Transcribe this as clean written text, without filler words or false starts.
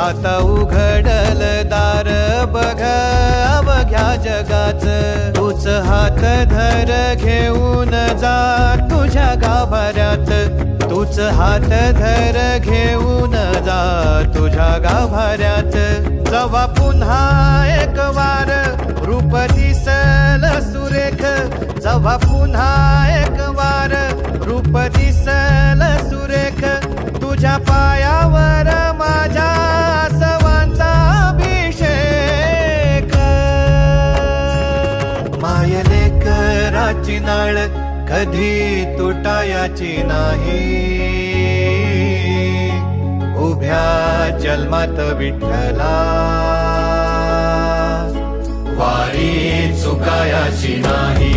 आता उघडल दार बघ अवघ्या जगाच, तूच हात धर घेऊन जा तुझ्या गाभाऱ्यात, तूच हात धर घेऊन जा तुझ्या गाभाऱ्यात. जवा पुन्हा एक वार रूप दिसल सुरेख, जवा पुन्हा एक वार रूप दिसल सुरेख, तुझ्या पायावर माझ्या आसवांचा अभिषेक. मायले कराची नाळ कधी तुटायाची नाही, उभ्या जन्मात विठ्ठला वारी चुकायाची नाही.